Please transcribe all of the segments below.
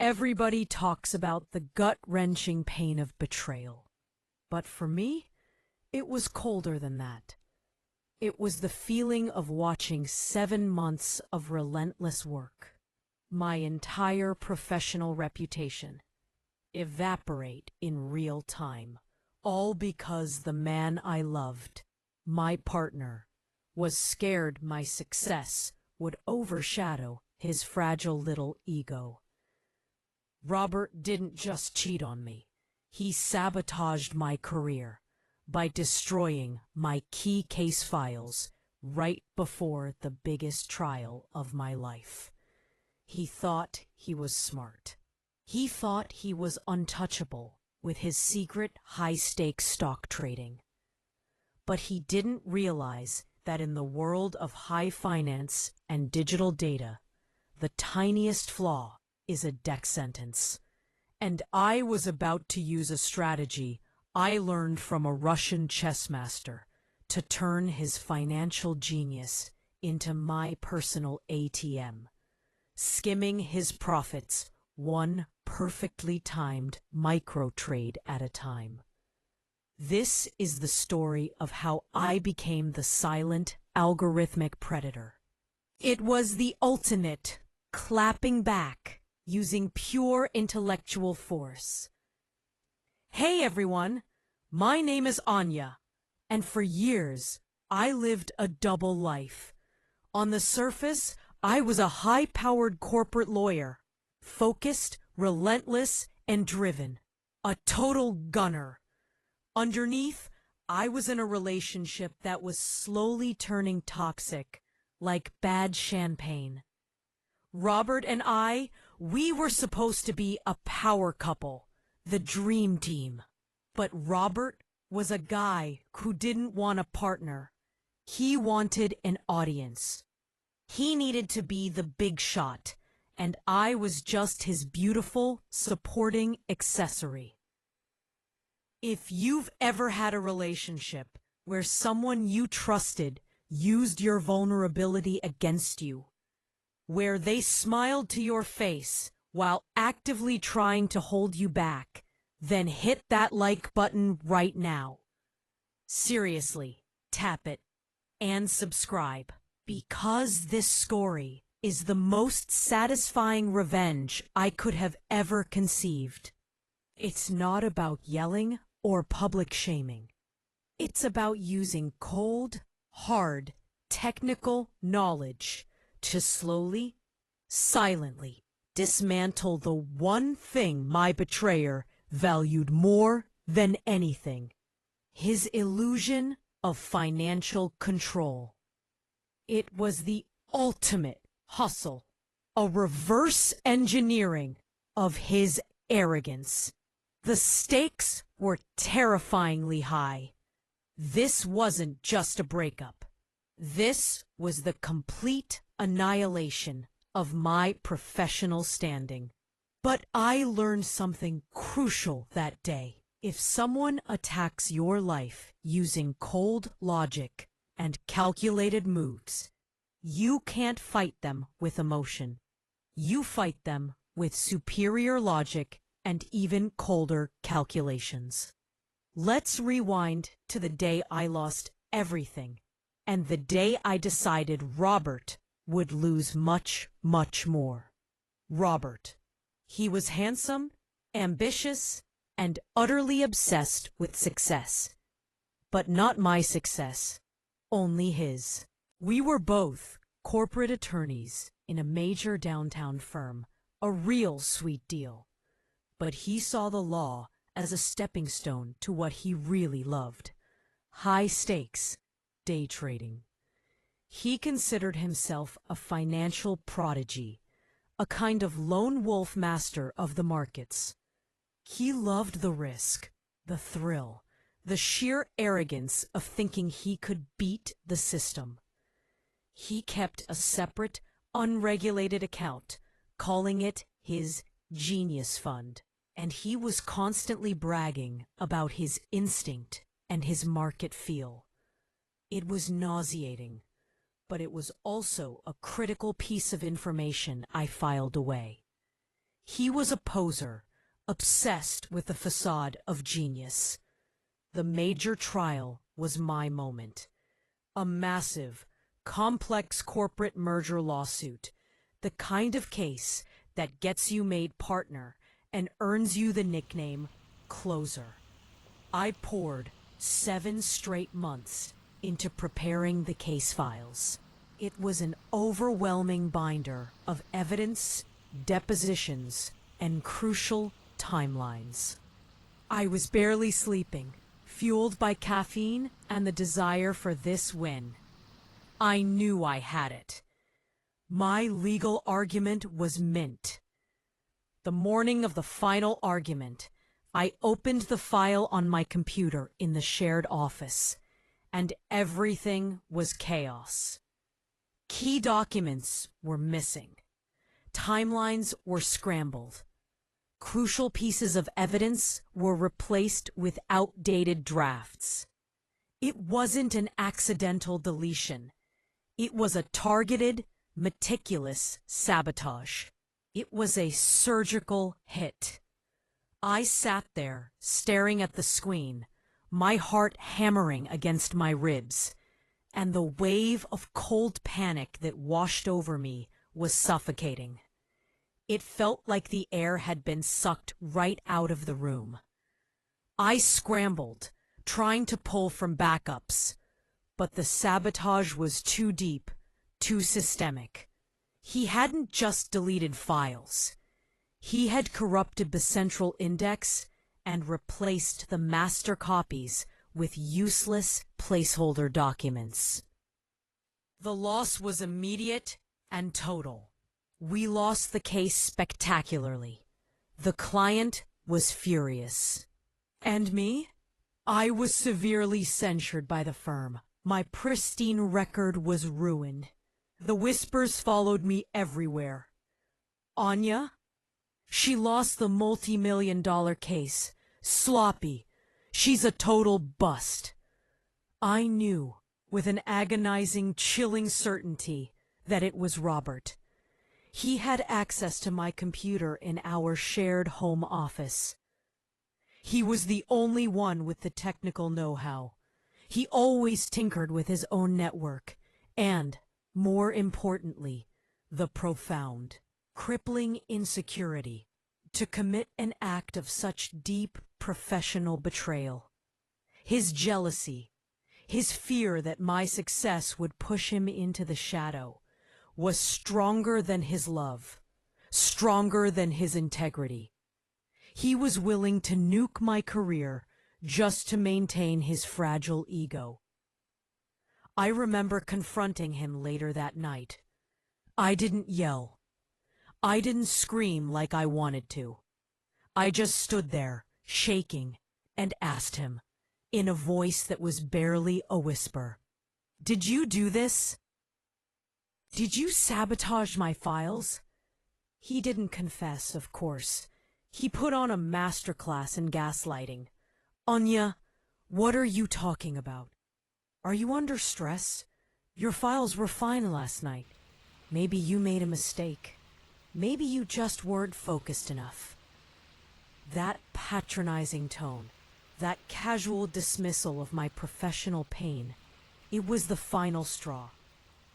Everybody talks about the gut-wrenching pain of betrayal. But for me, it was colder than that. It was the feeling of watching 7 months of relentless work, my entire professional reputation, evaporate in real time, all because the man I loved, my partner, was scared my success would overshadow his fragile little ego. Robert didn't just cheat on me. He sabotaged my career by destroying my key case files right before the biggest trial of my life. He thought he was smart. He thought he was untouchable with his secret high-stakes stock trading. But he didn't realize that in the world of high finance and digital data, the tiniest flaw is a death sentence. And I was about to use a strategy I learned from a Russian chess master to turn his financial genius into my personal ATM, skimming his profits one perfectly timed micro trade at a time. This is the story of how I became the silent, algorithmic predator. It was the ultimate clapping back using pure intellectual force. Hey everyone, my name is Anya, and for years I lived a double life. On the surface, I was a high-powered corporate lawyer, focused, relentless, and driven, a total gunner. Underneath, I was in a relationship that was slowly turning toxic, like bad champagne. Robert and we were supposed to be a power couple, the dream team. But Robert was a guy who didn't want a partner. He wanted an audience. He needed to be the big shot, and I was just his beautiful, supporting accessory. If you've ever had a relationship where someone you trusted used your vulnerability against you, where they smiled to your face while actively trying to hold you back, then hit that like button right now. Seriously, tap it and subscribe, because this story is the most satisfying revenge I could have ever conceived. It's not about yelling or public shaming. It's about using cold, hard, technical knowledge to slowly, silently dismantle the one thing my betrayer valued more than anything: his illusion of financial control. It was the ultimate hustle, a reverse engineering of his arrogance. The stakes were terrifyingly high. This wasn't just a breakup. This was the complete annihilation of my professional standing. But I learned something crucial that day. If someone attacks your life using cold logic and calculated moves, you can't fight them with emotion. You fight them with superior logic and even colder calculations. Let's rewind to the day I lost everything, and the day I decided Robert would lose much, much more. Robert. He was handsome, ambitious, and utterly obsessed with success. But not my success, only his. We were both corporate attorneys in a major downtown firm, a real sweet deal. But he saw the law as a stepping stone to what he really loved: high stakes, day trading. He considered himself a financial prodigy, a kind of lone wolf master of the markets. He loved the risk, the thrill, the sheer arrogance of thinking he could beat the system. He kept a separate, unregulated account, calling it his genius fund, and he was constantly bragging about his instinct and his market feel. It was nauseating, but it was also a critical piece of information I filed away. He was a poser, obsessed with the facade of genius. The major trial was my moment. A massive, complex corporate merger lawsuit, the kind of case that gets you made partner and earns you the nickname Closer. I poured 7 straight months into preparing the case files. It was an overwhelming binder of evidence, depositions, and crucial timelines. I was barely sleeping, fueled by caffeine and the desire for this win. I knew I had it. My legal argument was mint. The morning of the final argument, I opened the file on my computer in the shared office, and everything was chaos. Key documents were missing. Timelines were scrambled. Crucial pieces of evidence were replaced with outdated drafts. It wasn't an accidental deletion. It was a targeted, meticulous sabotage. It was a surgical hit. I sat there, staring at the screen, my heart hammering against my ribs, and the wave of cold panic that washed over me was suffocating. It felt like the air had been sucked right out of the room. I scrambled, trying to pull from backups, but the sabotage was too deep, too systemic. He hadn't just deleted files. He had corrupted the central index and replaced the master copies with useless placeholder documents. The loss was immediate and total. We lost the case spectacularly. The client was furious. And me? I was severely censured by the firm. My pristine record was ruined. The whispers followed me everywhere. Anya? She lost the multi-million-dollar case. Sloppy. She's a total bust. I knew, with an agonizing, chilling certainty, that it was Robert. He had access to my computer in our shared home office. He was the only one with the technical know-how. He always tinkered with his own network, and, more importantly, the profound, crippling insecurity to commit an act of such deep professional betrayal. His jealousy, his fear that my success would push him into the shadow, was stronger than his love, stronger than his integrity. He was willing to nuke my career just to maintain his fragile ego. I remember confronting him later that night. I didn't yell. I didn't scream like I wanted to. I just stood there, shaking, and asked him, in a voice that was barely a whisper, "Did you do this? Did you sabotage my files?" He didn't confess, of course. He put on a masterclass in gaslighting. "Anya, what are you talking about? Are you under stress? Your files were fine last night. Maybe you made a mistake. Maybe you just weren't focused enough." That patronizing tone, that casual dismissal of my professional pain, it was the final straw.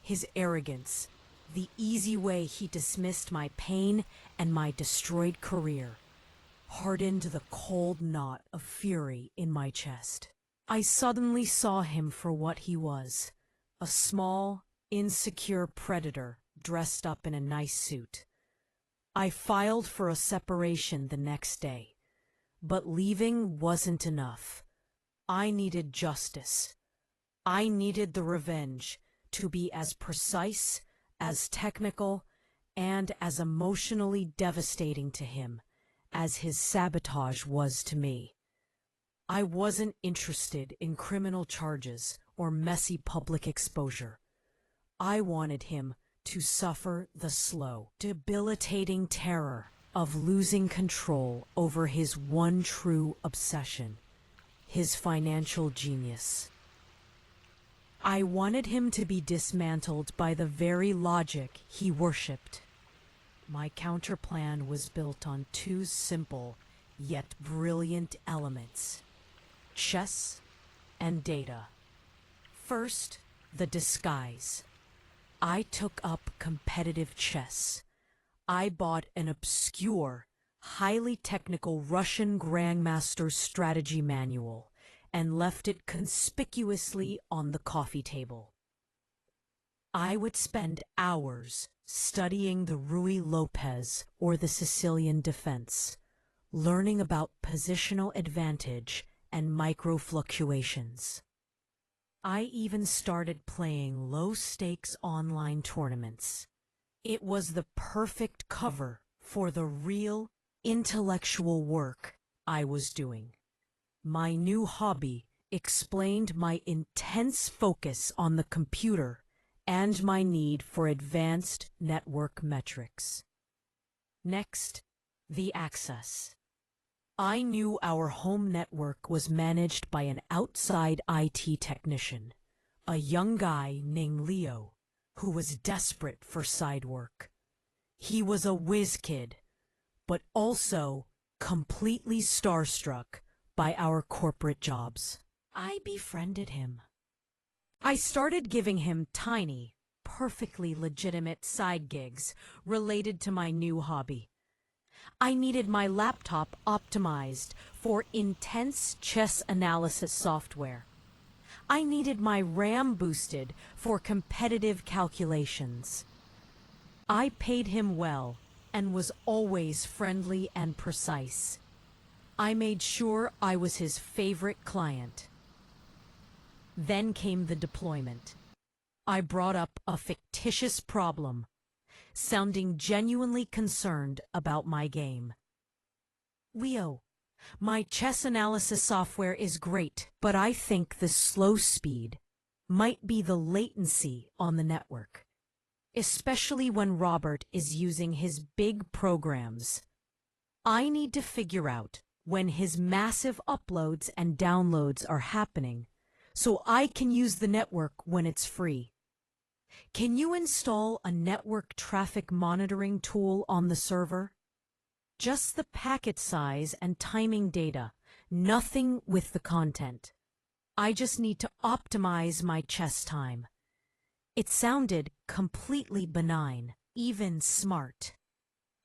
His arrogance, the easy way he dismissed my pain and my destroyed career, hardened the cold knot of fury in my chest. I suddenly saw him for what he was, a small, insecure predator dressed up in a nice suit. I filed for a separation the next day, but leaving wasn't enough. I needed justice. I needed the revenge to be as precise, as technical, and as emotionally devastating to him as his sabotage was to me. I wasn't interested in criminal charges or messy public exposure. I wanted him to suffer the slow, debilitating terror of losing control over his one true obsession, his financial genius. I wanted him to be dismantled by the very logic he worshipped. My counterplan was built on two simple yet brilliant elements: chess and data. First, the disguise. I took up competitive chess. I bought an obscure, highly technical Russian grandmaster's strategy manual and left it conspicuously on the coffee table. I would spend hours studying the Ruy Lopez or the Sicilian defense, learning about positional advantage and micro-fluctuations. I even started playing low-stakes online tournaments. It was the perfect cover for the real intellectual work I was doing. My new hobby explained my intense focus on the computer and my need for advanced network metrics. Next, the access. I knew our home network was managed by an outside IT technician, a young guy named Leo, who was desperate for side work. He was a whiz kid, but also completely starstruck by our corporate jobs. I befriended him. I started giving him tiny, perfectly legitimate side gigs related to my new hobby. I needed my laptop optimized for intense chess analysis software. I needed my RAM boosted for competitive calculations. I paid him well and was always friendly and precise. I made sure I was his favorite client. Then came the deployment. I brought up a fictitious problem, sounding genuinely concerned about my game. Leo, my chess analysis software is great, but I think the slow speed might be the latency on the network, especially when Robert is using his big programs. I need to figure out when his massive uploads and downloads are happening, so I can use the network when it's free. Can you install a network traffic monitoring tool on the server? Just the packet size and timing data, nothing with the content. I just need to optimize my chess time. It sounded completely benign, even smart.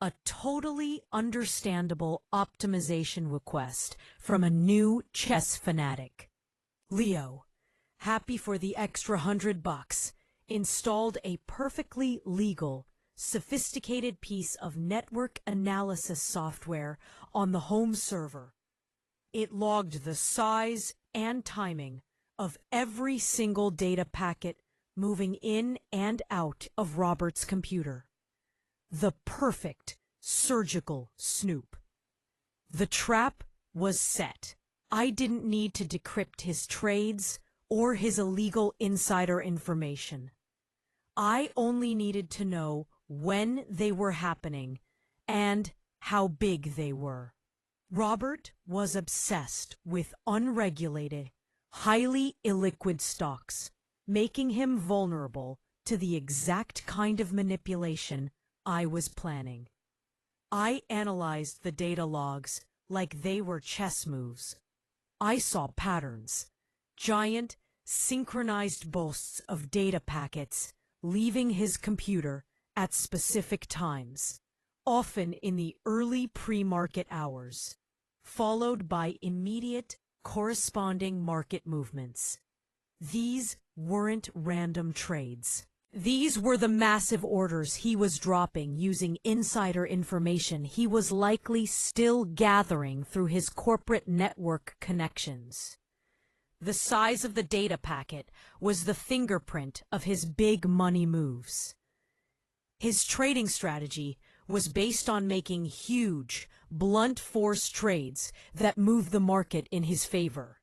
A totally understandable optimization request from a new chess fanatic. Leo, happy for the extra $100, installed a perfectly legal, sophisticated piece of network analysis software on the home server. It logged the size and timing of every single data packet moving in and out of Robert's computer. The perfect surgical snoop. The trap was set. I didn't need to decrypt his trades or his illegal insider information. I only needed to know when they were happening and how big they were. Robert was obsessed with unregulated, highly illiquid stocks, making him vulnerable to the exact kind of manipulation I was planning. I analyzed the data logs like they were chess moves. I saw patterns, giant, synchronized bursts of data packets leaving his computer at specific times, often in the early pre-market hours, followed by immediate corresponding market movements. These weren't random trades. These were the massive orders he was dropping using insider information he was likely still gathering through his corporate network connections. The size of the data packet was the fingerprint of his big money moves. His trading strategy was based on making huge, blunt force trades that moved the market in his favor.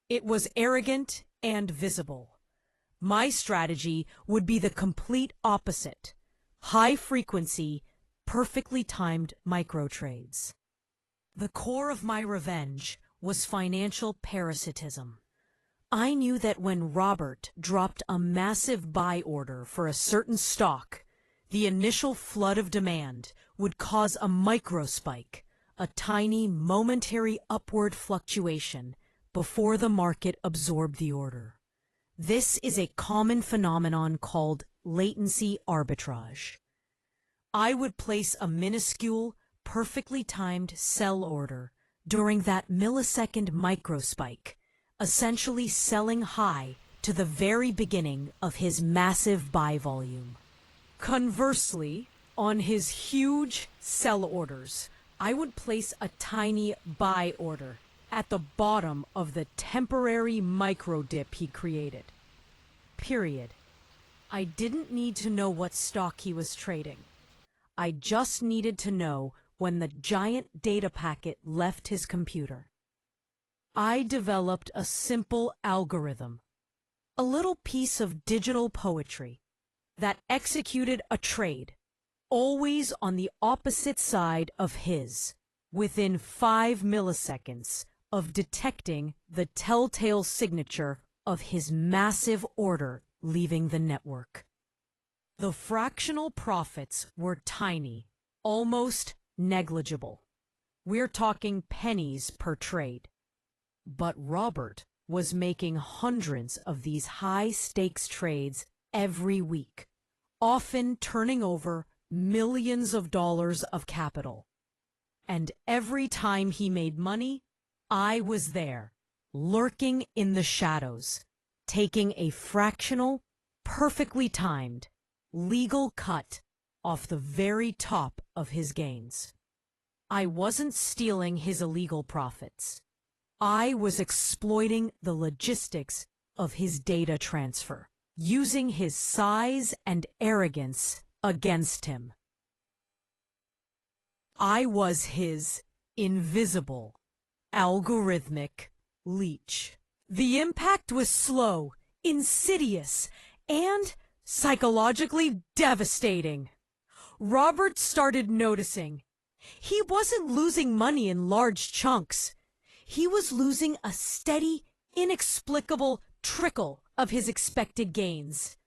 It was arrogant and visible. My strategy would be the complete opposite: high frequency, perfectly timed micro trades. The core of my revenge was financial parasitism. I knew that when Robert dropped a massive buy order for a certain stock, The initial flood of demand would cause a microspike, a tiny momentary upward fluctuation before the market absorbed the order. This is a common phenomenon called latency arbitrage. I would place a minuscule, perfectly timed sell order during that millisecond microspike, essentially selling high to the very beginning of his massive buy volume. Conversely, on his huge sell orders, I would place a tiny buy order at the bottom of the temporary micro dip he created. Period. I didn't need to know what stock he was trading. I just needed to know when the giant data packet left his computer. I developed a simple algorithm, a little piece of digital poetry that executed a trade, always on the opposite side of his, within 5 milliseconds of detecting the telltale signature of his massive order leaving the network. The fractional profits were tiny, almost negligible. We're talking pennies per trade. But Robert was making hundreds of these high-stakes trades every week, often turning over millions of dollars of capital. And every time he made money, I was there, lurking in the shadows, taking a fractional, perfectly timed, legal cut off the very top of his gains. I wasn't stealing his illegal profits. I was exploiting the logistics of his data transfer, using his size and arrogance against him. I was his invisible, algorithmic leech. The impact was slow, insidious, and psychologically devastating. Robert started noticing. He wasn't losing money in large chunks. He was losing a steady, inexplicable trickle of his expected gains.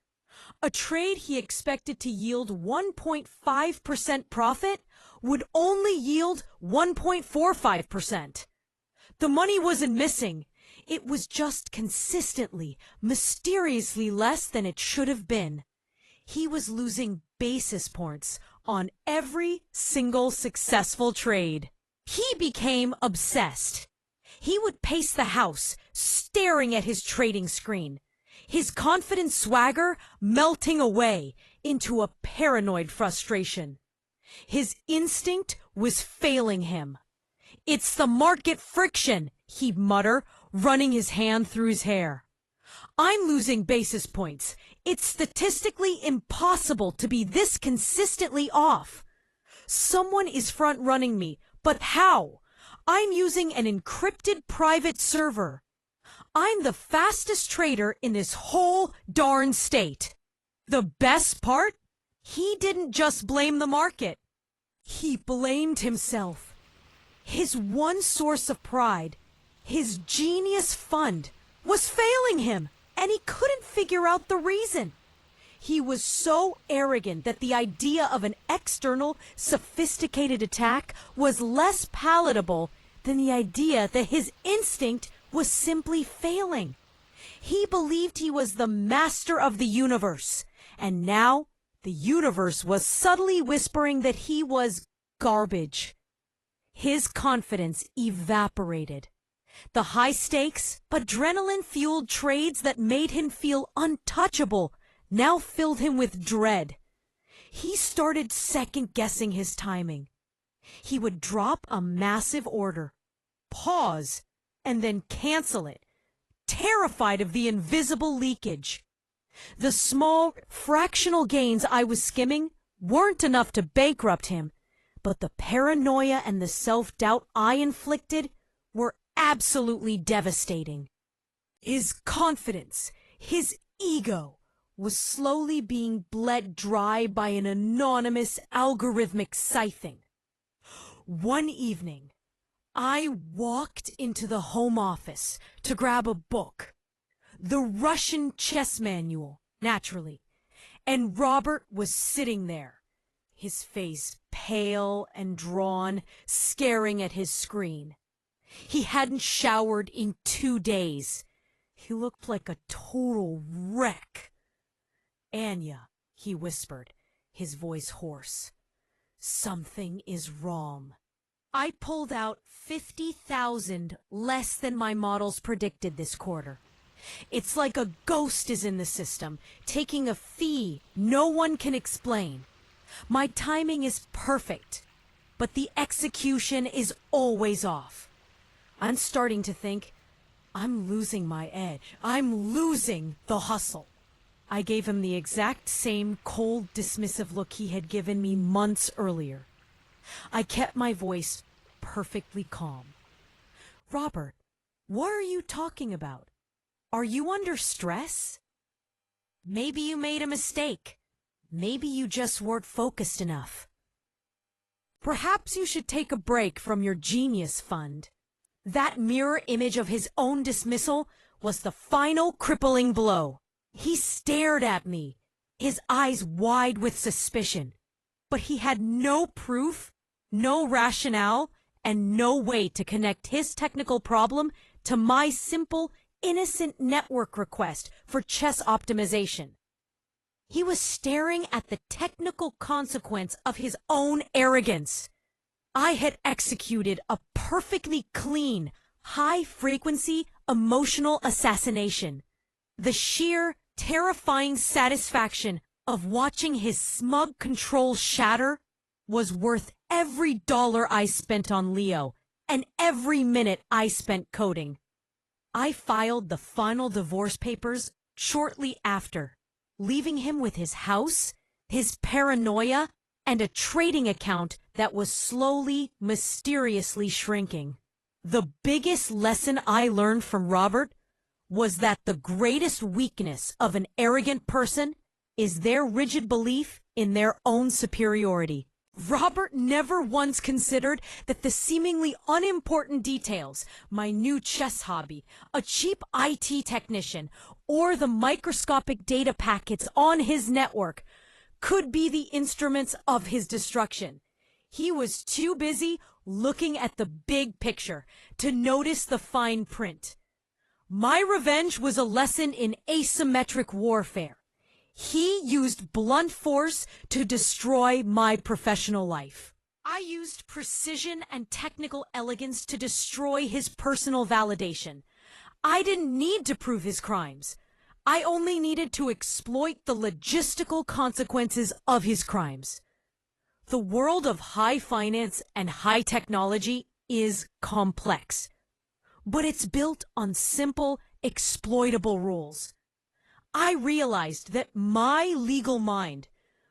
A trade he expected to yield 1.5% profit would only yield 1.45%. The money wasn't missing. It was just consistently, mysteriously less than it should have been. He was losing basis points on every single successful trade. He became obsessed. He would pace the house, staring at his trading screen, his confident swagger melting away into a paranoid frustration. His instinct was failing him. "It's the market friction," he'd mutter, running his hand through his hair. "I'm losing basis points. It's statistically impossible to be this consistently off. Someone is front-running me, but how? I'm using an encrypted private server. I'm the fastest trader in this whole darn state." The best part? He didn't just blame the market. He blamed himself. His one source of pride, his genius fund, was failing him, and he couldn't figure out the reason. He was so arrogant that the idea of an external, sophisticated attack was less palatable than the idea that his instinct was simply failing. He believed he was the master of the universe, and now the universe was subtly whispering that he was garbage. His confidence evaporated. The high-stakes, adrenaline-fueled trades that made him feel untouchable now filled him with dread. He started second-guessing his timing. He would drop a massive order, pause, and then cancel it, terrified of the invisible leakage. The small, fractional gains I was skimming weren't enough to bankrupt him, but the paranoia and the self-doubt I inflicted were absolutely devastating. His confidence, his ego, was slowly being bled dry by an anonymous algorithmic scything. One evening, I walked into the home office to grab a book, the Russian chess manual, naturally, and Robert was sitting there, his face pale and drawn, staring at his screen. He hadn't showered in 2 days. He looked like a total wreck. "Anya," he whispered, his voice hoarse. "Something is wrong." I pulled out 50,000 less than my models predicted this quarter. It's like a ghost is in the system, taking a fee no one can explain. My timing is perfect, but the execution is always off. I'm starting to think, I'm losing my edge. I'm losing the hustle. I gave him the exact same cold, dismissive look he had given me months earlier. I kept my voice perfectly calm. "Robert, what are you talking about? Are you under stress? Maybe you made a mistake. Maybe you just weren't focused enough. Perhaps you should take a break from your genius fund." That mirror image of his own dismissal was the final crippling blow. He stared at me, his eyes wide with suspicion, but he had no proof, no rationale, and no way to connect his technical problem to my simple, innocent network request for chess optimization. He was staring at the technical consequence of his own arrogance. I had executed a perfectly clean, high-frequency emotional assassination. The sheer, terrifying satisfaction of watching his smug control shatter was worth every dollar I spent on Leo and every minute I spent coding. I filed the final divorce papers shortly after, leaving him with his house, his paranoia, and a trading account that was slowly, mysteriously shrinking. The biggest lesson I learned from Robert was that the greatest weakness of an arrogant person is their rigid belief in their own superiority. Robert never once considered that the seemingly unimportant details, my new chess hobby, a cheap IT technician, or the microscopic data packets on his network, could be the instruments of his destruction. He was too busy looking at the big picture to notice the fine print. My revenge was a lesson in asymmetric warfare. He used blunt force to destroy my professional life. I used precision and technical elegance to destroy his personal validation. I didn't need to prove his crimes. I only needed to exploit the logistical consequences of his crimes. The world of high finance and high technology is complex, but it's built on simple, exploitable rules. I realized that my legal mind,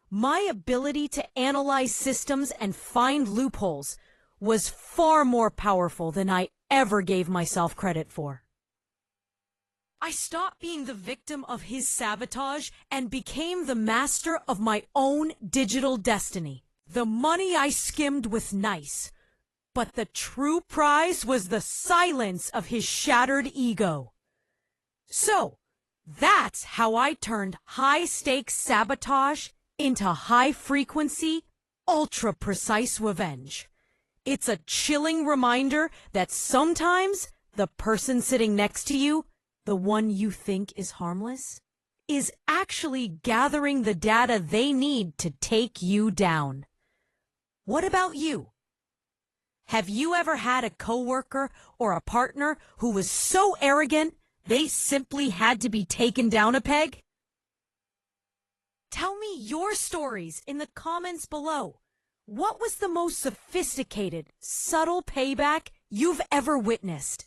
my ability to analyze systems and find loopholes, was far more powerful than I ever gave myself credit for. I stopped being the victim of his sabotage and became the master of my own digital destiny. The money I skimmed was nice, but the true prize was the silence of his shattered ego. So, that's how I turned high-stakes sabotage into high-frequency, ultra-precise revenge. It's a chilling reminder that sometimes the person sitting next to you, the one you think is harmless, is actually gathering the data they need to take you down. What about you? Have you ever had a coworker or a partner who was so arrogant they simply had to be taken down a peg? Tell me your stories in the comments below. What was the most sophisticated, subtle payback you've ever witnessed?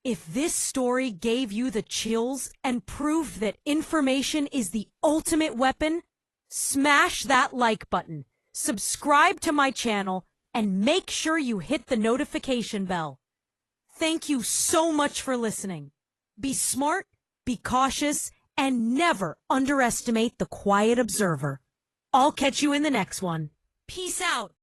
If this story gave you the chills and proved that information is the ultimate weapon, smash that like button, subscribe to my channel, and make sure you hit the notification bell. Thank you so much for listening. Be smart, be cautious, and never underestimate the quiet observer. I'll catch you in the next one. Peace out.